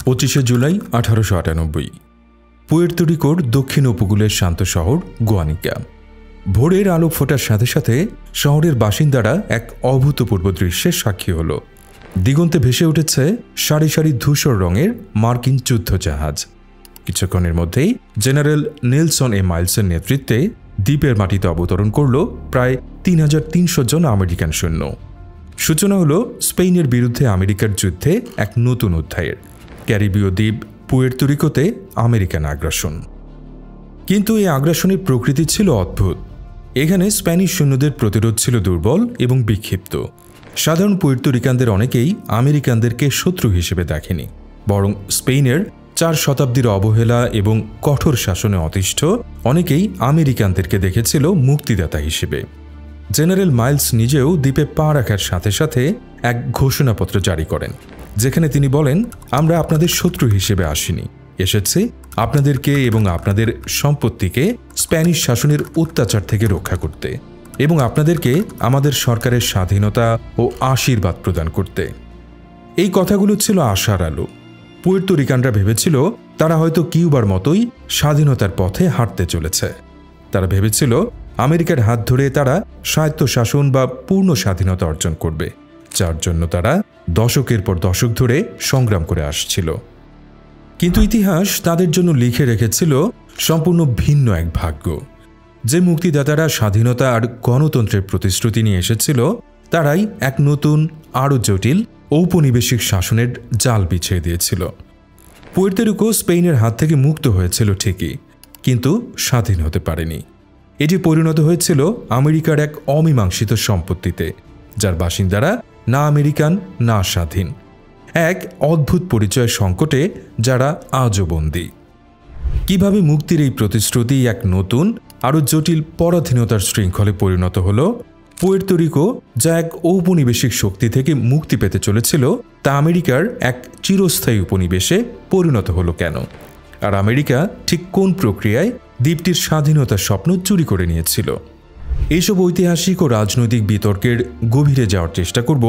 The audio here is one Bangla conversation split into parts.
25শে জুলাই 1898 পুয়ের্তো রিকোর দক্ষিণ উপকূলের শান্ত শহর গুয়ানিকা। ভোরের আলো ফোটার সাথে সাথে শহরের বাসিন্দারা এক অভূতপূর্ব দৃশ্যের সাক্ষী হল। দিগন্তে ভেসে উঠেছে সারি সারি ধূসর রঙের মার্কিন যুদ্ধজাহাজ। কিছুক্ষণের মধ্যেই জেনারেল নেলসন এ মাইলসের নেতৃত্বে দ্বীপের মাটিতে অবতরণ করল প্রায় ৩৩০০ জন আমেরিকান সৈন্য। সূচনা হল স্পেনের বিরুদ্ধে আমেরিকার যুদ্ধে এক নতুন অধ্যায়ের। ক্যারিবীয় দ্বীপ পুয়ের্তো রিকোতে আমেরিকান আগ্রাসন। কিন্তু এই আগ্রাসনের প্রকৃতি ছিল অদ্ভুত। এখানে স্প্যানিশ সৈন্যদের প্রতিরোধ ছিল দুর্বল এবং বিক্ষিপ্ত। সাধারণ পুয়ের্তো রিকানদের অনেকেই আমেরিকানদেরকে শত্রু হিসেবে দেখেনি, বরং স্পেনের 4 শতাব্দীর অবহেলা এবং কঠোর শাসনে অতিষ্ঠ অনেকেই আমেরিকানদেরকে দেখেছিল মুক্তিদাতা হিসেবে। জেনারেল মাইলস নিজেও দ্বীপে পা রাখার সাথে সাথে এক ঘোষণাপত্র জারি করেন, যেখানে তিনি বলেন, আমরা আপনাদের শত্রু হিসেবে আসিনি, এসেছি আপনাদেরকে এবং আপনাদের সম্পত্তিকে স্প্যানিশ শাসনের অত্যাচার থেকে রক্ষা করতে এবং আপনাদেরকে আমাদের সরকারের স্বাধীনতা ও আশীর্বাদ প্রদান করতে। এই কথাগুলো ছিল আশার আলো। পুয়ের্তো রিকানরা ভেবেছিল তারা হয়তো কিউবার মতোই স্বাধীনতার পথে হাঁটতে চলেছে। তারা ভেবেছিল আমেরিকার হাত ধরে তারা স্বায়ত্তশাসন বা পূর্ণ স্বাধীনতা অর্জন করবে, যার জন্য তারা দশকের পর দশক ধরে সংগ্রাম করে আসছিল। কিন্তু ইতিহাস তাদের জন্য লিখে রেখেছিল সম্পূর্ণ ভিন্ন এক ভাগ্য। যে মুক্তিদাতারা স্বাধীনতা আর গণতন্ত্রের প্রতিশ্রুতি নিয়ে এসেছিল, তারাই এক নতুন আরও জটিল ঔপনিবেশিক শাসনের জাল বিছিয়ে দিয়েছিল। পুয়ের্তো রিকো স্পেনের হাত থেকে মুক্ত হয়েছিল ঠিকই, কিন্তু স্বাধীন হতে পারেনি। এটি পরিণত হয়েছিল আমেরিকার এক অমীমাংসিত সম্পত্তিতে, যার বাসিন্দারা না আমেরিকান না স্বাধীন। এক অদ্ভুত পরিচয় সংকটে যারা আজও বন্দী। কিভাবে মুক্তির এই প্রতিশ্রুতি এক নতুন আরও জটিল পরাধীনতার শৃঙ্খলে পরিণত হল? পুয়ের্তো রিকো, যা এক ঔপনিবেশিক শক্তি থেকে মুক্তি পেতে চলেছিল, তা আমেরিকার এক চিরস্থায়ী উপনিবেশে পরিণত হলো কেন? আর আমেরিকা ঠিক কোন প্রক্রিয়ায় দ্বীপটির স্বাধীনতার স্বপ্ন চুরি করে নিয়েছিল? এইসব ঐতিহাসিক ও রাজনৈতিক বিতর্কের গভীরে যাওয়ার চেষ্টা করব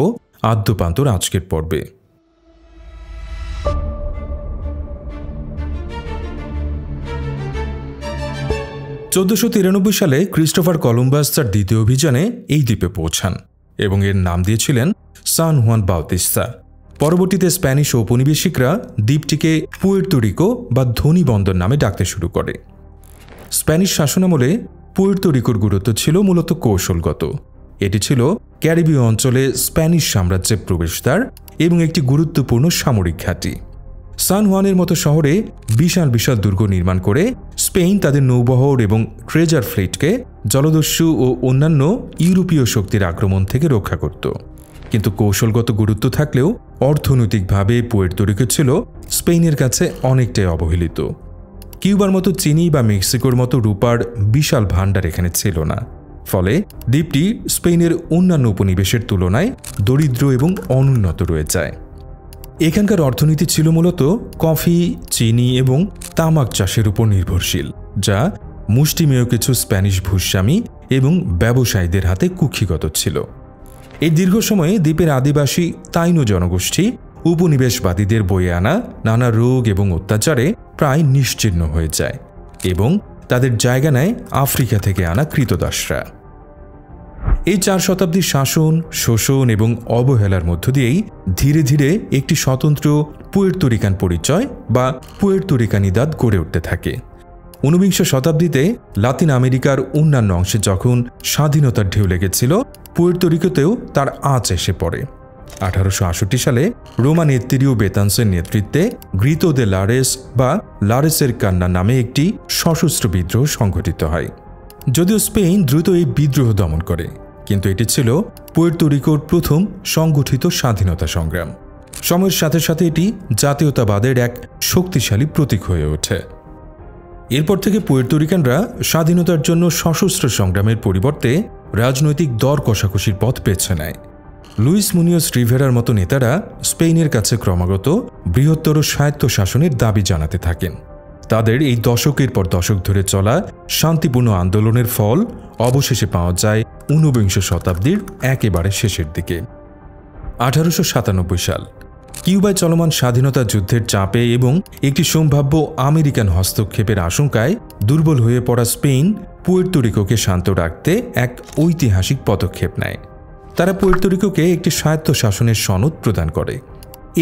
আদ্যপান্তর আজকের পর্বে। 1493 সালে ক্রিস্টোফার কলম্বাস তার দ্বিতীয় অভিযানে এই দ্বীপে পৌঁছান এবং এর নাম দিয়েছিলেন সান হুয়ান বাউতিস্তা। পরবর্তীতে স্প্যানিশ ঔপনিবেশিকরা দ্বীপটিকে পুয়ের্তো রিকো বা ধনী বন্দর নামে ডাকতে শুরু করে। স্প্যানিশ শাসনামলে পুয়ের্তো রিকোর গুরুত্ব ছিল মূলত কৌশলগত। এটি ছিল ক্যারিবীয় অঞ্চলে স্প্যানিশ সাম্রাজ্যের প্রবেশদ্বার এবং একটি গুরুত্বপূর্ণ সামরিক ঘাঁটি। সান হুয়ানের মতো শহরে বিশাল বিশাল দুর্গ নির্মাণ করে স্পেন তাদের নৌবহর এবং ট্রেজার ফ্লিটকে জলদস্যু ও অন্যান্য ইউরোপীয় শক্তির আক্রমণ থেকে রক্ষা করত। কিন্তু কৌশলগত গুরুত্ব থাকলেও অর্থনৈতিকভাবে পুয়ের্তো রিকো ছিল স্পেনের কাছে অনেকটাই অবহেলিত। কিউবার মতো চিনি বা মেক্সিকোর মতো রূপার বিশাল ভাণ্ডার এখানে ছিল না। ফলে দ্বীপটি স্পেনের অন্যান্য উপনিবেশের তুলনায় দরিদ্র এবং অনুন্নত রয়ে যায়। এখানকার অর্থনীতি ছিল মূলত কফি, চিনি এবং তামাক চাষের উপর নির্ভরশীল, যা মুষ্টিমেয় কিছু স্প্যানিশ ভূস্বামী এবং ব্যবসায়ীদের হাতে কুক্ষিগত ছিল। এই দীর্ঘ সময়ে দ্বীপের আদিবাসী তাইনো জনগোষ্ঠী উপনিবেশবাদীদের বয়ে আনা নানা রোগ এবং অত্যাচারে প্রায় নিশ্চিহ্ন হয়ে যায় এবং তাদের জায়গা নেয় আফ্রিকা থেকে আনা ক্রীতদাসরা। এই 4 শতাব্দীর শাসন, শোষণ এবং অবহেলার মধ্য দিয়েই ধীরে ধীরে একটি স্বতন্ত্র পুয়ের্তো রিকান পরিচয় বা পুয়ের্তো রিকানিদাদ গড়ে উঠতে থাকে। 19বিংশ শতাব্দীতে লাতিন আমেরিকার অন্যান্য অংশে যখন স্বাধীনতার ঢেউ লেগেছিল, পুয়ের্তো রিকোতেও তার আঁচ এসে পড়ে। 1868 সালে রোমান এত্তেরিও বেতান্সের নেতৃত্বে গ্রিতো দে লারেস বা লারেসের কান্না নামে একটি সশস্ত্র বিদ্রোহ সংঘটিত হয়। যদিও স্পেন দ্রুত এই বিদ্রোহ দমন করে, কিন্তু এটি ছিল পুয়ের্তো রিকোর প্রথম সংগঠিত স্বাধীনতা সংগ্রাম। সময়ের সাথে সাথে এটি জাতীয়তাবাদের এক শক্তিশালী প্রতীক হয়ে ওঠে। এরপর থেকে পুয়ের্তো রিকানরা স্বাধীনতার জন্য সশস্ত্র সংগ্রামের পরিবর্তে রাজনৈতিক দর কষাকষির পথ বেছে নেয়। লুইস মুনিওস রিভেরার মতো নেতারা স্পেনের কাছে ক্রমাগত বৃহত্তর স্বায়ত্তশাসনের দাবি জানাতে থাকেন। তাদের এই দশকের পর দশক ধরে চলা শান্তিপূর্ণ আন্দোলনের ফল অবশেষে পাওয়া যায় 19বিংশ শতাব্দীর একেবারে শেষের দিকে। 1897 সাল কিউবায় চলমান স্বাধীনতা যুদ্ধের চাপে এবং একটি সম্ভাব্য আমেরিকান হস্তক্ষেপের আশঙ্কায় দুর্বল হয়ে পড়া স্পেন পুয়ের্তো রিকোকে শান্ত রাখতে এক ঐতিহাসিক পদক্ষেপ নেয়। তারা পুয়ের্তো রিকোকে একটি স্বায়ত্তশাসনের সনদ প্রদান করে।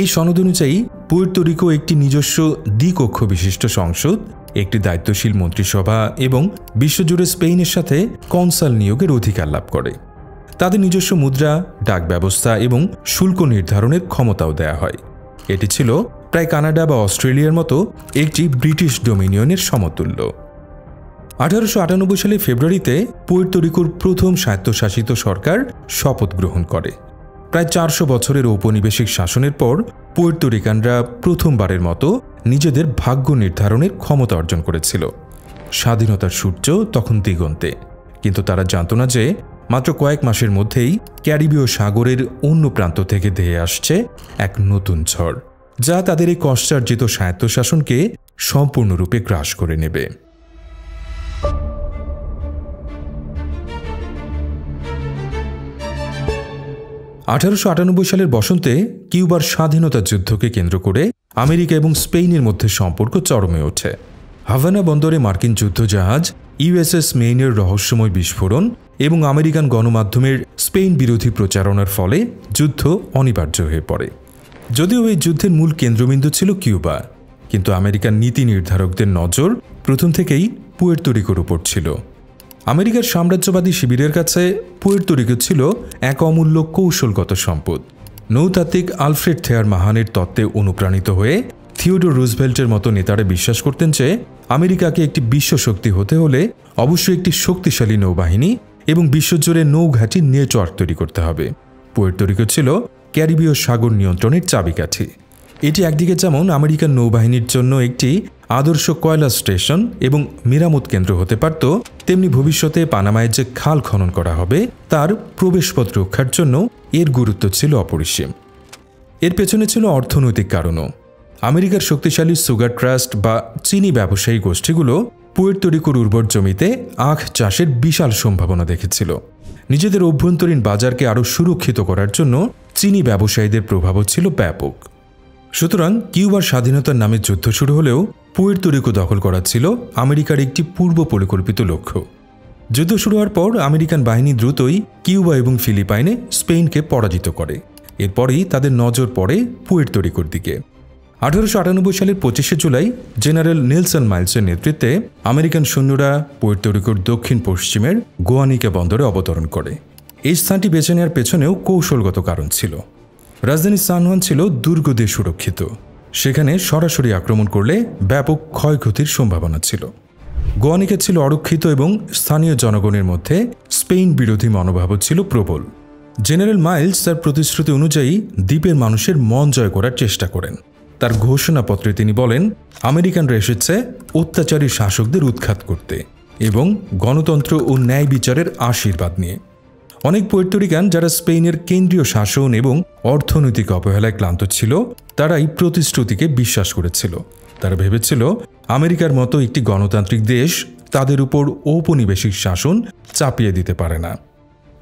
এই সনদ অনুযায়ী পুয়ের্তো রিকো একটি নিজস্ব দ্বিকক্ষ বিশিষ্ট সংসদ, একটি দায়িত্বশীল মন্ত্রিসভা এবং বিশ্বজুড়ে স্পেনের সাথে কনসাল নিয়োগের অধিকার লাভ করে। তাদের নিজস্ব মুদ্রা, ডাক ব্যবস্থা এবং শুল্ক নির্ধারণের ক্ষমতাও দেয়া হয়। এটি ছিল প্রায় কানাডা বা অস্ট্রেলিয়ার মতো একটি ব্রিটিশ ডোমিনিয়নের সমতুল্য। 1898 সালে ফেব্রুয়ারিতে পুয়ের্তো রিকোর প্রথম স্বায়ত্তশাসিত সরকার শপথ গ্রহণ করে। প্রায় 400 বছরের ঔপনিবেশিক শাসনের পর পুয়ের্তো রিকানরা প্রথমবারের মতো নিজেদের ভাগ্য নির্ধারণের ক্ষমতা অর্জন করেছিল। স্বাধীনতার সূর্য তখন দিগন্তে, কিন্তু তারা জানত না যে মাত্র কয়েক মাসের মধ্যেই ক্যারিবীয় সাগরের অন্য প্রান্ত থেকে ধেয়ে আসছে এক নতুন ঝড়, যা তাদের এই কষ্টার্জিত স্বায়ত্তশাসনকে সম্পূর্ণরূপে গ্রাস করে নেবে। সালের বসন্তে কিউবার স্বাধীনতা যুদ্ধকে কেন্দ্র করে আমেরিকা এবং স্পেনের মধ্যে সম্পর্ক চরমে ওঠে। হাভানা বন্দরে মার্কিন যুদ্ধজাহাজ ইউএসএস মেইনের রহস্যময় বিস্ফোরণ এবং আমেরিকান গণমাধ্যমের স্পেন বিরোধী প্রচারণার ফলে যুদ্ধ অনিবার্য হয়ে পড়ে। যদিও এই যুদ্ধের মূল কেন্দ্রবিন্দু ছিল কিউবা, কিন্তু আমেরিকান নীতি নির্ধারকদের নজর প্রথম থেকেই পুয়ের্তো রিকোর উপর ছিল। আমেরিকার সাম্রাজ্যবাদী শিবিরের কাছে পুয়ের্তো রিকো ছিল এক অমূল্য কৌশলগত সম্পদ। নৌতাত্ত্বিক আলফ্রেড থেয়ার মাহানের তত্ত্বে অনুপ্রাণিত হয়ে থিওডোর রুজভেল্টের মতো নেতারা বিশ্বাস করতেন যে আমেরিকাকে একটি বিশ্বশক্তি হতে হলে অবশ্যই একটি শক্তিশালী নৌবাহিনী এবং বিশ্বজুড়ে নৌঘাঁটি নেটওয়ার্ক তৈরি করতে হবে। পুয়ের্তো রিকো ছিল ক্যারিবীয় সাগর নিয়ন্ত্রণের চাবিকাঠি। এটি একদিকে যেমন আমেরিকান নৌবাহিনীর জন্য একটি আদর্শ কয়লা স্টেশন এবং মেরামত কেন্দ্র হতে পারত, তেমনি ভবিষ্যতে পানামায় যে খাল খনন করা হবে তার প্রবেশপথ রক্ষার জন্য এর গুরুত্ব ছিল অপরিসীম। এর পেছনে ছিল অর্থনৈতিক কারণও। আমেরিকার শক্তিশালী সুগার ট্রাস্ট বা চিনি ব্যবসায়ী গোষ্ঠীগুলো পুয়ের্তো রিকোর উর্বর জমিতে আখ চাষের বিশাল সম্ভাবনা দেখেছিল। নিজেদের অভ্যন্তরীণ বাজারকে আরও সুরক্ষিত করার জন্য চিনি ব্যবসায়ীদের প্রভাবও ছিল ব্যাপক। সুতরাং কিউবার স্বাধীনতার নামে যুদ্ধ শুরু হলেও পুয়ের্তো রিকো দখল করা ছিল আমেরিকার একটি পূর্ব পরিকল্পিত লক্ষ্য। যুদ্ধ শুরু হওয়ার পর আমেরিকান বাহিনী দ্রুতই কিউবা এবং ফিলিপাইনে স্পেনকে পরাজিত করে। এরপরই তাদের নজর পড়ে পুয়ের্তো রিকোর দিকে। 1898 সালের 25শে জুলাই জেনারেল নেলসন মাইলসের নেতৃত্বে আমেরিকান সৈন্যরা পুয়ের্তো রিকোর দক্ষিণ পশ্চিমের গোয়ানিকা বন্দরে অবতরণ করে। এই স্থানটি বেছে নেওয়ার পেছনেও কৌশলগত কারণ ছিল। রাজধানী সান হুয়ান ছিল দুর্গ দিয়ে সুরক্ষিত। সেখানে সরাসরি আক্রমণ করলে ব্যাপক ক্ষয়ক্ষতির সম্ভাবনা ছিল। গোয়ানিকা ছিল অরক্ষিত এবং স্থানীয় জনগণের মধ্যে স্পেন বিরোধী মনোভাবও ছিল প্রবল। জেনারেল মাইলস তার প্রতিশ্রুতি অনুযায়ী দ্বীপের মানুষের মন জয় করার চেষ্টা করেন। তার ঘোষণাপত্রে তিনি বলেন, আমেরিকানরা এসেছে অত্যাচারী শাসকদের উৎখাত করতে এবং গণতন্ত্র ও ন্যায় বিচারের আশীর্বাদ নিয়ে। অনেক পুয়ের্তো রিকান যারা স্পেনের কেন্দ্রীয় শাসন এবং অর্থনৈতিক অবহেলায় ক্লান্ত ছিল, তারা এই প্রতিশ্রুতিকে বিশ্বাস করেছিল। তারা ভেবেছিল আমেরিকার মতো একটি গণতান্ত্রিক দেশ তাদের উপর ঔপনিবেশিক শাসন চাপিয়ে দিতে পারে না।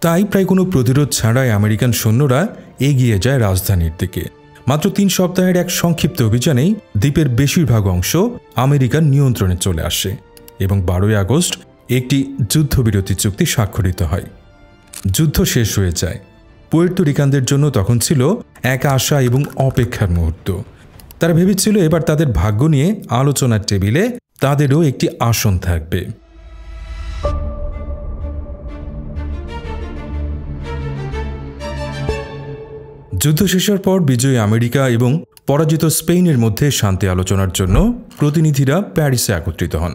তাই প্রায় কোনো প্রতিরোধ ছাড়াই আমেরিকান সৈন্যরা এগিয়ে যায় রাজধানীর দিকে। মাত্র 3 সপ্তাহের এক সংক্ষিপ্ত অভিযানেই দ্বীপের বেশিরভাগ অংশ আমেরিকার নিয়ন্ত্রণে চলে আসে এবং 12ই আগস্ট একটি যুদ্ধবিরতি চুক্তি স্বাক্ষরিত হয়। যুদ্ধ শেষ হয়ে যায়। পুয়ের্তো রিকানদের জন্য তখন ছিল এক আশা এবং অপেক্ষার মুহূর্ত। তারা ভেবেছিল এবার তাদের ভাগ্য নিয়ে আলোচনার টেবিলে তাদেরও একটি আসন থাকবে। যুদ্ধ শেষের পর বিজয়ী আমেরিকা এবং পরাজিত স্পেনের মধ্যে শান্তি আলোচনার জন্য প্রতিনিধিরা প্যারিসে একত্রিত হন।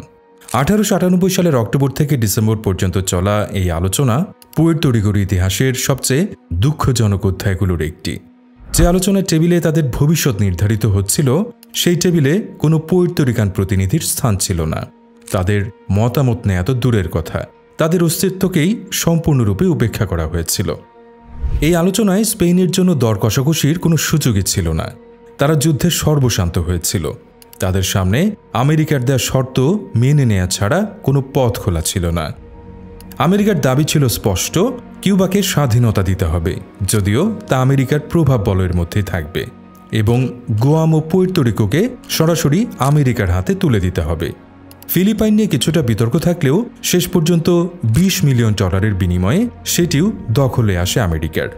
1898 সালের অক্টোবর থেকে ডিসেম্বর পর্যন্ত চলা এই আলোচনা পুয়ের্তো রিকোর ইতিহাসের সবচেয়ে দুঃখজনক অধ্যায়গুলোর একটি। যে আলোচনার টেবিলে তাদের ভবিষ্যৎ নির্ধারিত হচ্ছিল, সেই টেবিলে কোনো পুয়ের্তো রিকান প্রতিনিধির স্থান ছিল না। তাদের মতামত নেওয়া তো দূরের কথা, তাদের অস্তিত্বকেই সম্পূর্ণরূপে উপেক্ষা করা হয়েছিল। এই আলোচনায় স্পেনের জন্য দর কষাকষির কোনো সুযোগই ছিল না। তারা যুদ্ধের সর্বশান্ত হয়েছিল। তাদের সামনে আমেরিকার দেয়া শর্ত মেনে নেওয়া ছাড়া কোনো পথ খোলা ছিল না। আমেরিকার দাবি ছিল স্পষ্ট, কিউবাকে স্বাধীনতা দিতে হবে, যদিও তা আমেরিকার প্রভাব বলয়ের মধ্যেই থাকবে। এবং গোয়াম ও পুয়ের্তো রিকোকে সরাসরি আমেরিকার হাতে তুলে দিতে হবে। ফিলিপাইন নিয়ে কিছুটা বিতর্ক থাকলেও শেষ পর্যন্ত $20 মিলিয়ন বিনিময়ে সেটিও দখলে আসে আমেরিকার।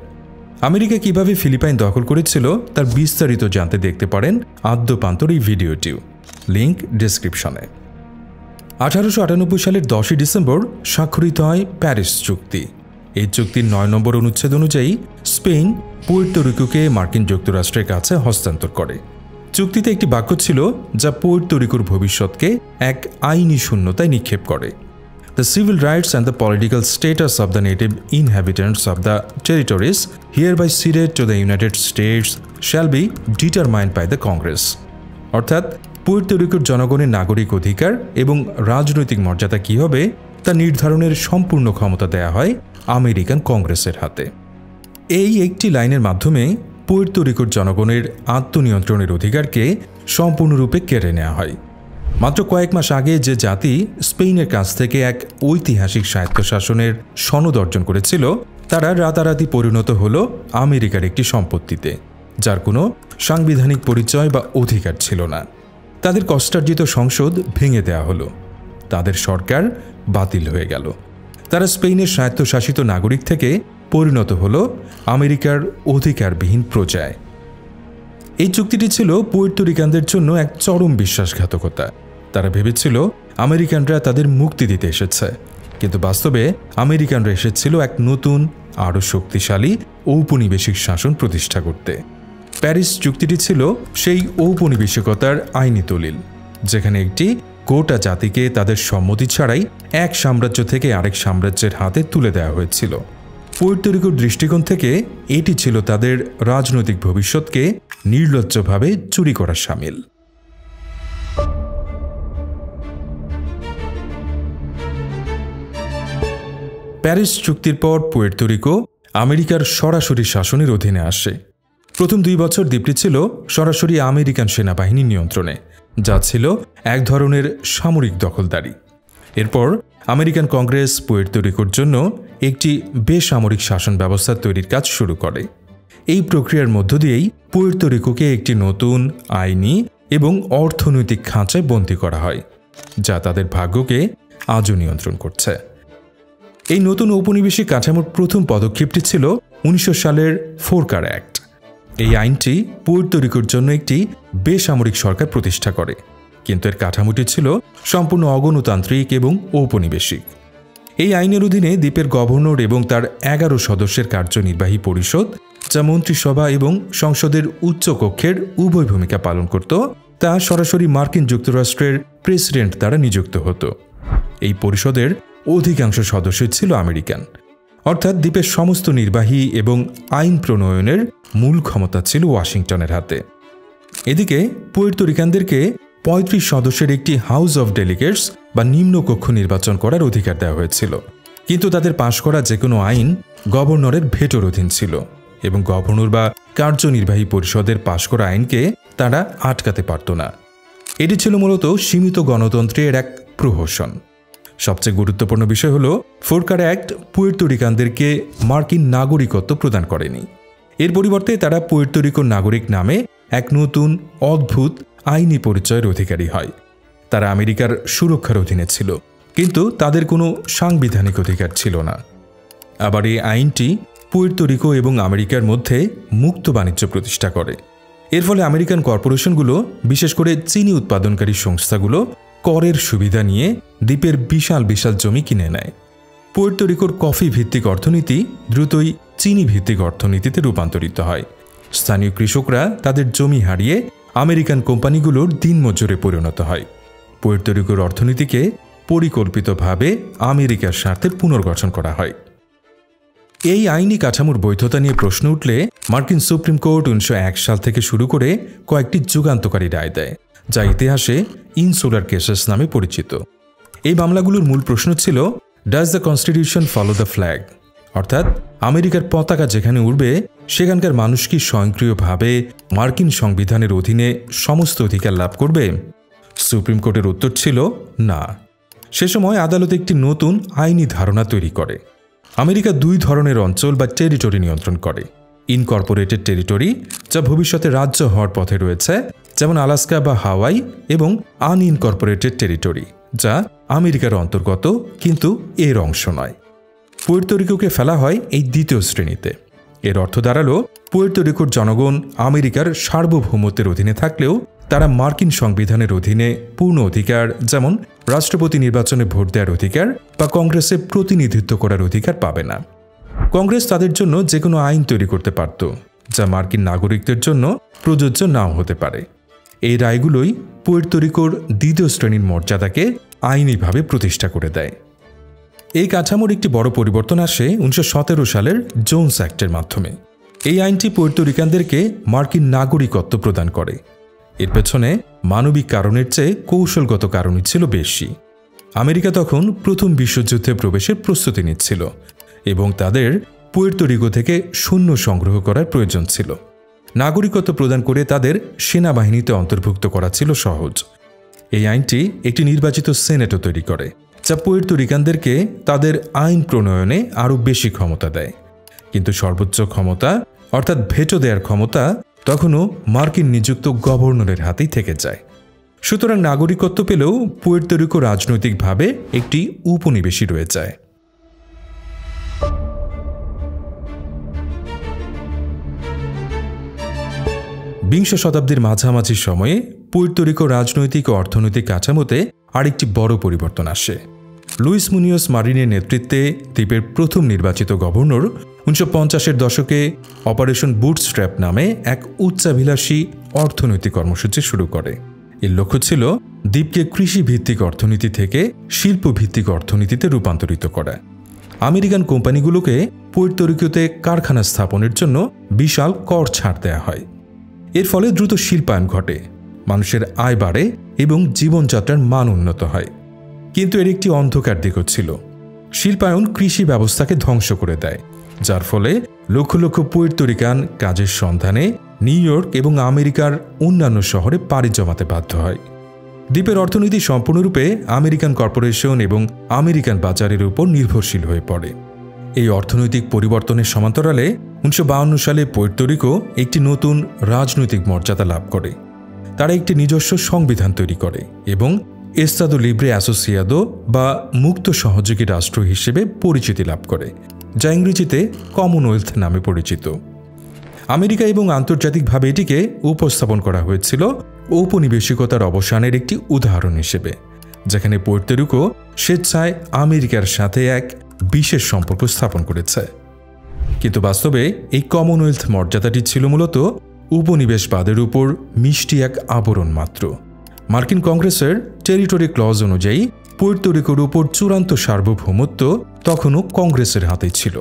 আমেরিকা কিভাবে ফিলিপাইন দখল করেছিল তার বিস্তারিত জানতে দেখতে পারেন আদ্যপান্তর এই ভিডিওটিও, লিঙ্ক ডেসক্রিপশনে। 1898 সালের 10 ডিসেম্বর স্বাক্ষরিত হয় প্যারিস চুক্তি। এই চুক্তির 9 নম্বর অনুচ্ছেদ অনুযায়ী স্পেন পুয়ের্তো রিকোকে মার্কিন যুক্তরাষ্ট্রের কাছে হস্তান্তর করে। চুক্তিতে একটি বাক্য ছিল যা পুয়ের্তো রিকোর ভবিষ্যৎকে এক আইনি শূন্যতায় নিক্ষেপ করে। The civil rights and the political status of the native inhabitants of the territories hereby ceded to the United States shall be determined by the Congress. অর্থাৎ পুয়ের্তো রিকোর জনগণের নাগরিক অধিকার এবং রাজনৈতিক মর্যাদা কী হবে তা নির্ধারণের সম্পূর্ণ ক্ষমতা দেয়া হয় আমেরিকান কংগ্রেসের হাতে। এই একটি লাইনের মাধ্যমে পুয়ের্তো রিকোর জনগণের আত্মনিয়ন্ত্রণের অধিকারকে সম্পূর্ণরূপে কেড়ে নেওয়া হয়। মাত্র কয়েক মাস আগে যে জাতি স্পেনের কাছ থেকে এক ঐতিহাসিক স্বায়ত্তশাসনের সনদ অর্জন করেছিল, তারা রাতারাতি পরিণত হল আমেরিকার একটি সম্পত্তিতে, যার কোনো সাংবিধানিক পরিচয় বা অধিকার ছিল না। তাদের কষ্টার্জিত সংসদ ভেঙে দেওয়া হলো, তাদের সরকার বাতিল হয়ে গেল। তারা স্পেনের স্বায়ত্তশাসিত নাগরিক থেকে পরিণত হল আমেরিকার অধিকারবিহীন প্রজায়। এই চুক্তিটি ছিল পুয়ের্তো রিকানদের জন্য এক চরম বিশ্বাসঘাতকতা। তারা ভেবেছিল আমেরিকানরা তাদের মুক্তি দিতে এসেছে, কিন্তু বাস্তবে আমেরিকানরা এসেছিল এক নতুন আরও শক্তিশালী ঔপনিবেশিক শাসন প্রতিষ্ঠা করতে। প্যারিস চুক্তিটি ছিল সেই ঔপনিবেশিকতার আইনি দলিল, যেখানে একটি গোটা জাতিকে তাদের সম্মতি ছাড়াই এক সাম্রাজ্য থেকে আরেক সাম্রাজ্যের হাতে তুলে দেওয়া হয়েছিল। পুয়ের্তো রিকোর দৃষ্টিকোণ থেকে এটি ছিল তাদের রাজনৈতিক ভবিষ্যৎকে নির্লজ্জভাবে চুরি করা শামিল। প্যারিস চুক্তির পর পুয়ের্তো রিকো আমেরিকার সরাসরি শাসনের অধীনে আসে। প্রথম 2 বছর দ্বীপটি ছিল সরাসরি আমেরিকান সেনাবাহিনীর নিয়ন্ত্রণে, যা ছিল এক ধরনের সামরিক দখলদারি। এরপর আমেরিকান কংগ্রেস পুয়ের্তো রিকোর জন্য একটি বেসামরিক শাসন ব্যবস্থা তৈরির কাজ শুরু করে। এই প্রক্রিয়ার মধ্য দিয়েই পুয়ের্তো রিকোকে একটি নতুন আইনি এবং অর্থনৈতিক খাঁচায় বন্দী করা হয়, যা তাদের ভাগ্যকে আজও নিয়ন্ত্রণ করছে। এই নতুন ঔপনিবেশিক কাঠামোর প্রথম পদক্ষেপটি ছিল 1900 সালের ফোরকার অ্যাক্ট। এই আইনটি পুয়ের্তো রিকোর জন্য একটি বেসামরিক সরকার প্রতিষ্ঠা করে, কিন্তু এর কাঠামোটি ছিল সম্পূর্ণ অগণতান্ত্রিক এবং ঔপনিবেশিক। এই আইনের অধীনে দ্বীপের গভর্নর এবং তার 11 সদস্যের কার্যনির্বাহী পরিষদ, যা মন্ত্রিসভা এবং সংসদের উচ্চ কক্ষের উভয় ভূমিকা পালন করত, তা সরাসরি মার্কিন যুক্তরাষ্ট্রের প্রেসিডেন্ট দ্বারা নিযুক্ত হতো। এই পরিষদের অধিকাংশ সদস্য ছিল আমেরিকান, অর্থাৎ দ্বীপের সমস্ত নির্বাহী এবং আইন প্রণয়নের মূল ক্ষমতা ছিল ওয়াশিংটনের হাতে। এদিকে পুয়ের্তো রিকানদেরকে 35 সদস্যের একটি হাউস অব ডেলিগেটস বা নিম্নকক্ষ নির্বাচন করার অধিকার দেওয়া হয়েছিল, কিন্তু তাদের পাশ করা যে কোনো আইন গভর্নরের ভেটোর অধীন ছিল এবং গভর্নর বা কার্যনির্বাহী পরিষদের পাশ করা আইনকে তারা আটকাতে পারত না। এটি ছিল মূলত সীমিত গণতন্ত্রের এক প্রহসন। সবচেয়ে গুরুত্বপূর্ণ বিষয় হল, ফোরকার অ্যাক্ট পুয়ের্তো রিকানদেরকে মার্কিন নাগরিকত্ব প্রদান করেনি। এর পরিবর্তে তারা পুয়ের্তো রিকোর নাগরিক নামে এক নতুন অদ্ভুত আইনি পরিচয়ের অধিকারী হয়। তারা আমেরিকার সুরক্ষার অধীনে ছিল, কিন্তু তাদের কোনো সাংবিধানিক অধিকার ছিল না। আবার এই আইনটি পুয়ের্তো রিকো এবং আমেরিকার মধ্যে মুক্ত বাণিজ্য প্রতিষ্ঠা করে। এর ফলে আমেরিকান কর্পোরেশনগুলো, বিশেষ করে চিনি উৎপাদনকারী সংস্থাগুলো, করের সুবিধা নিয়ে দ্বীপের বিশাল বিশাল জমি কিনে নেয়। পুয়ের্তো রিকোর কফি ভিত্তিক অর্থনীতি দ্রুতই চিনি ভিত্তিক অর্থনীতিতে রূপান্তরিত হয়। স্থানীয় কৃষকরা তাদের জমি হারিয়ে আমেরিকান কোম্পানিগুলোর দিনমজুরে পরিণত হয়। পুয়ের্তো রিকোর অর্থনীতিকে পরিকল্পিতভাবে আমেরিকার স্বার্থে পুনর্গঠন করা হয়। এই আইনি কাঠামোর বৈধতা নিয়ে প্রশ্ন উঠলে মার্কিন সুপ্রিম কোর্ট 1901 সাল থেকে শুরু করে কয়েকটি যুগান্তকারী রায় দেয়, যা ইতিহাসে ইনসুলার কেসেস নামে পরিচিত। এই মামলাগুলোর মূল প্রশ্ন ছিল, does the constitution follow the flag? অর্থাৎ আমেরিকার পতাকা যেখানে উড়বে সেখানকার মানুষ কি স্বয়ংক্রিয়ভাবে মার্কিন সংবিধানের অধীনে সমস্ত অধিকার লাভ করবে? সুপ্রিম কোর্টের উত্তর ছিল না। সে সময় আদালত একটি নতুন আইনি ধারণা তৈরি করে। আমেরিকা 2 ধরনের অঞ্চল বা টেরিটরি নিয়ন্ত্রণ করে। ইনকর্পোরেটেড টেরিটরি যা ভবিষ্যতে রাজ্য হওয়ার পথে রয়েছে, যেমন আলাস্কা বা হাওয়াই, এবং আনইনকর্পোরেটেড টেরিটরি যা আমেরিকার অন্তর্গত কিন্তু এর অংশ নয়। পুয়ের্তো রিকোকে ফেলা হয় এই দ্বিতীয় শ্রেণীতে। এর অর্থ দাঁড়ালো পুয়ের্তো রিকোর জনগণ আমেরিকার সার্বভৌমত্বের অধীনে থাকলেও তারা মার্কিন সংবিধানের অধীনে পূর্ণ অধিকার, যেমন রাষ্ট্রপতি নির্বাচনে ভোট দেওয়ার অধিকার বা কংগ্রেসে প্রতিনিধিত্ব করার অধিকার পাবে না। কংগ্রেস তাদের জন্য যে কোনো আইন তৈরি করতে পারত যা মার্কিন নাগরিকদের জন্য প্রযোজ্য নাও হতে পারে। এই রায়গুলোই পুয়ের্তো রিকোর দ্বিতীয় শ্রেণীর মর্যাদাকে আইনিভাবে প্রতিষ্ঠা করে দেয়। এই কাঠামোর একটি বড় পরিবর্তন আসে 1917 সালের জোনস অ্যাক্টের মাধ্যমে। এই আইনটি পুয়ের্তো রিকানদেরকে মার্কিন নাগরিকত্ব প্রদান করে। এর পেছনে মানবিক কারণের চেয়ে কৌশলগত কারণই ছিল বেশি। আমেরিকা তখন প্রথম বিশ্বযুদ্ধে প্রবেশের প্রস্তুতি নিচ্ছিল এবং তাদের পুয়ের্তো রিকো থেকে সৈন্য সংগ্রহ করার প্রয়োজন ছিল। নাগরিকত্ব প্রদান করে তাদের সেনাবাহিনীতে অন্তর্ভুক্ত করা ছিল সহজ। এই আইনটি একটি নির্বাচিত সেনেটও তৈরি করে, যা পুয়ের্তো রিকানদেরকে তাদের আইন প্রণয়নে আরও বেশি ক্ষমতা দেয়। কিন্তু সর্বোচ্চ ক্ষমতা অর্থাৎ ভেটো দেওয়ার ক্ষমতা তখনও মার্কিন নিযুক্ত গভর্নরের হাতেই থেকে যায়। সুতরাং নাগরিকত্ব পেলেও পুয়ের্তো রিকো রাজনৈতিকভাবে একটি উপনিবেশই রয়ে যায়। বিংশ শতাব্দীর মাঝামাঝি সময়ে পুয়ের্তো রিকো রাজনৈতিক ও অর্থনৈতিক কাঠামোতে আরেকটি বড় পরিবর্তন আসে। লুইস মুনিওস মারিনের নেতৃত্বে দ্বীপের প্রথম নির্বাচিত গভর্নর 1950-এর দশকে অপারেশন বুটস্ট্র্যাপ নামে এক উচ্চাভিলাষী অর্থনৈতিক কর্মসূচি শুরু করে। এর লক্ষ্য ছিল দ্বীপকে কৃষিভিত্তিক অর্থনীতি থেকে শিল্পভিত্তিক অর্থনীতিতে রূপান্তরিত করা। আমেরিকান কোম্পানিগুলোকে পুয়ের্তো রিকোতে কারখানা স্থাপনের জন্য বিশাল কর ছাড় দেওয়া হয়। এর ফলে দ্রুত শিল্পায়ন ঘটে, মানুষের আয় বাড়ে এবং জীবনযাত্রার মান উন্নত হয়। কিন্তু এর একটি অন্ধকার দিকও ছিল। শিল্পায়ন কৃষি ব্যবস্থাকে ধ্বংস করে দেয়, যার ফলে লক্ষ লক্ষ পুয়ের্তো রিকান কাজের সন্ধানে নিউ ইয়র্ক এবং আমেরিকার অন্যান্য শহরে পাড়ি জমাতে বাধ্য হয়। দ্বীপের অর্থনীতি সম্পূর্ণরূপে আমেরিকান কর্পোরেশন এবং আমেরিকান বাজারের উপর নির্ভরশীল হয়ে পড়ে। এই অর্থনৈতিক পরিবর্তনের সমান্তরালে 1952 সালে পুয়ের্তো রিকো একটি নতুন রাজনৈতিক মর্যাদা লাভ করে। তারা একটি নিজস্ব সংবিধান তৈরি করে এবং এস্তাদো লিব্রে অ্যাসোসিয়াদো বা মুক্ত সহযোগী রাষ্ট্র হিসেবে পরিচিতি লাভ করে, যা ইংরেজিতে কমনওয়েলথ নামে পরিচিত। আমেরিকা এবং আন্তর্জাতিকভাবে এটিকে উপস্থাপন করা হয়েছিল ঔপনিবেশিকতার অবসানের একটি উদাহরণ হিসেবে, যেখানে পুয়ের্তো রিকো স্বেচ্ছায় আমেরিকার সাথে এক বিশেষ সম্পর্ক স্থাপন করেছে। কিন্তু বাস্তবে এই কমনওয়েলথ মর্যাদাটি ছিল মূলত উপনিবেশবাদের উপর মিষ্টি এক আবরণ মাত্র। মার্কিন কংগ্রেসের টেরিটরি ক্লজ অনুযায়ী পুয়ের্তো রিকোর উপর চূড়ান্ত সার্বভৌমত্ব তখনও কংগ্রেসের হাতেই ছিল।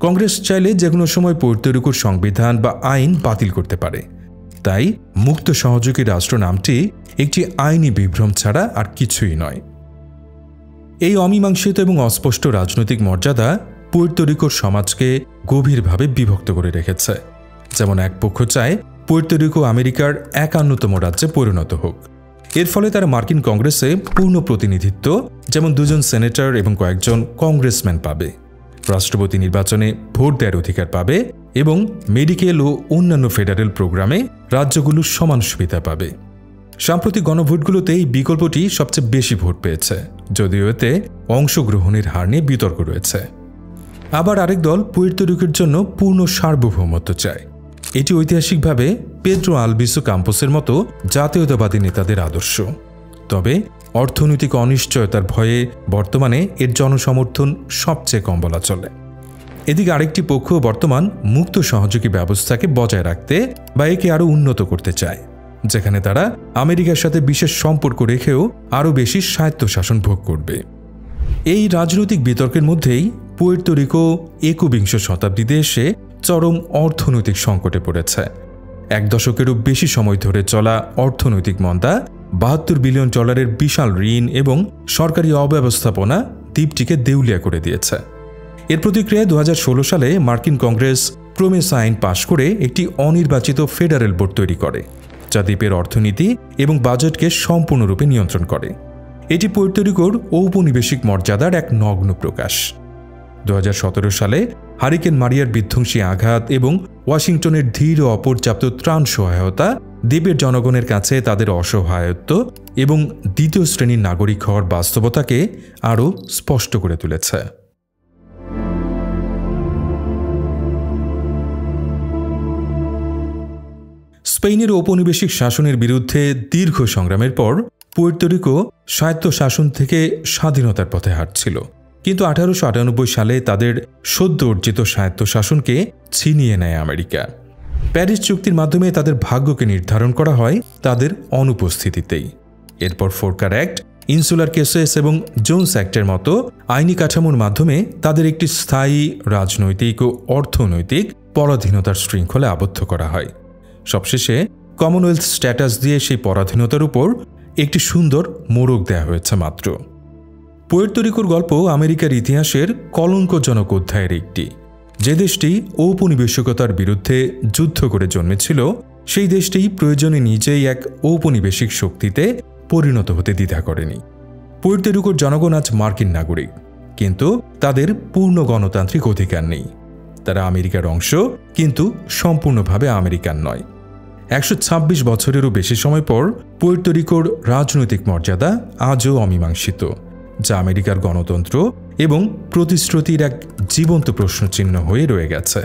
কংগ্রেস চাইলে যে কোনো সময় পুয়ের্তো রিকোর সংবিধান বা আইন বাতিল করতে পারে। তাই মুক্ত সহযোগী রাষ্ট্র নামটি একটি আইনি বিভ্রম ছাড়া আর কিছুই নয়। এই অমীমাংসিত এবং অস্পষ্ট রাজনৈতিক মর্যাদা পুয়ের্তো রিকোর সমাজকে গভীরভাবে বিভক্ত করে রেখেছে। যেমন এক পক্ষ চায় পুয়ের্তো রিকো আমেরিকার 51তম রাজ্যে পরিণত হোক। এর ফলে তারা মার্কিন কংগ্রেসে পূর্ণ প্রতিনিধিত্ব, যেমন 2 জন সেনেটর এবং কয়েকজন কংগ্রেসম্যান পাবে, রাষ্ট্রপতি নির্বাচনে ভোট দেওয়ার অধিকার পাবে এবং মেডিকেল ও অন্যান্য ফেডারেল প্রোগ্রামে রাজ্যগুলো সমান সুবিধা পাবে। সাম্প্রতিক গণভোটগুলোতে এই বিকল্পটি সবচেয়ে বেশি ভোট পেয়েছে, যদিও এতে অংশগ্রহণের হার নিয়ে বিতর্ক রয়েছে। আবার আরেক দল পুয়ের্তো রিকোর জন্য পূর্ণ সার্বভৌমত্ব চায়। এটি ঐতিহাসিকভাবে পেদ্রো আলবিসো কাম্পোসের মতো জাতীয়তাবাদী নেতাদের আদর্শ। তবে অর্থনৈতিক অনিশ্চয়তার ভয়ে বর্তমানে এর জনসমর্থন সবচেয়ে কম বলা চলে। এদিকে আরেকটি পক্ষ বর্তমান মুক্ত সহযোগী ব্যবস্থাকে বজায় রাখতে বা একে আরও উন্নত করতে চায়, যেখানে তারা আমেরিকার সাথে বিশেষ সম্পর্ক রেখেও আরও বেশি স্বায়ত্তশাসন ভোগ করবে। এই রাজনৈতিক বিতর্কের মধ্যেই পুয়ের্তো রিকো 21 শতাব্দীতে এসে চরম অর্থনৈতিক সংকটে পড়েছে। 1 দশকেরও বেশি সময় ধরে চলা অর্থনৈতিক মন্দা, $72 বিলিয়ন বিশাল ঋণ এবং সরকারি অব্যবস্থাপনা দ্বীপটিকে দেউলিয়া করে দিয়েছে। এর প্রতিক্রিয়ায় 2016 সালে মার্কিন কংগ্রেস প্রমেসা আইন পাশ করে একটি অনির্বাচিত ফেডারেল বোর্ড তৈরি করে, যা দ্বীপের অর্থনীতি এবং বাজেটকে সম্পূর্ণরূপে নিয়ন্ত্রণ করে। এটি পুয়ের্তো রিকোর ঔপনিবেশিক মর্যাদার এক নগ্ন প্রকাশ। 2017 সালে হারিকেন মারিয়ার বিধ্বংসী আঘাত এবং ওয়াশিংটনের ধীর ও অপর্যাপ্ত ত্রাণ সহায়তা দ্বীপের জনগণের কাছে তাদের অসহায়ত্ব এবং দ্বিতীয় শ্রেণীর নাগরিক হওয়ার বাস্তবতাকে আরও স্পষ্ট করে তুলেছে। স্পেনের ঔপনিবেশিক শাসনের বিরুদ্ধে দীর্ঘ সংগ্রামের পর পুয়ের্তো রিকো স্বায়ত্তশাসন থেকে স্বাধীনতার পথে হাঁটছিল, কিন্তু 1898 সালে তাদের সদ্য অর্জিত স্বায়ত্তশাসনকে ছিনিয়ে নেয় আমেরিকা। প্যারিস চুক্তির মাধ্যমে তাদের ভাগ্যকে নির্ধারণ করা হয় তাদের অনুপস্থিতিতেই। এরপর ফোরকার অ্যাক্ট, ইনসুলার কেসেস এবং জোন্স অ্যাক্টের মতো আইনি কাঠামোর মাধ্যমে তাদের একটি স্থায়ী রাজনৈতিক ও অর্থনৈতিক পরাধীনতার শৃঙ্খলে আবদ্ধ করা হয়। সবশেষে কমনওয়েলথ স্ট্যাটাস দিয়ে সেই পরাধীনতার উপর একটি সুন্দর মোড়ক দেয়া হয়েছে মাত্র। পুয়ের্তো রিকোর গল্প আমেরিকার ইতিহাসের কলঙ্কজনক অধ্যায়ের একটি। যে দেশটি ঔপনিবেশিকতার বিরুদ্ধে যুদ্ধ করে জন্মেছিল, সেই দেশটি প্রয়োজনে নিজেই এক ঔপনিবেশিক শক্তিতে পরিণত হতে দ্বিধা করেনি। পুয়ের্তো রিকোর জনগণ আজ মার্কিন নাগরিক, কিন্তু তাদের পূর্ণ গণতান্ত্রিক অধিকার নেই। তারা আমেরিকার অংশ, কিন্তু সম্পূর্ণভাবে আমেরিকান নয়। 126 বছরেরও বেশি সময় পর পুয়ের্তো রিকোর রাজনৈতিক মর্যাদা আজও অমীমাংসিত, যা আমেরিকার গণতন্ত্র এবং প্রতিশ্রুতির এক জীবন্ত প্রশ্নচিহ্ন হয়ে রয়ে গেছে।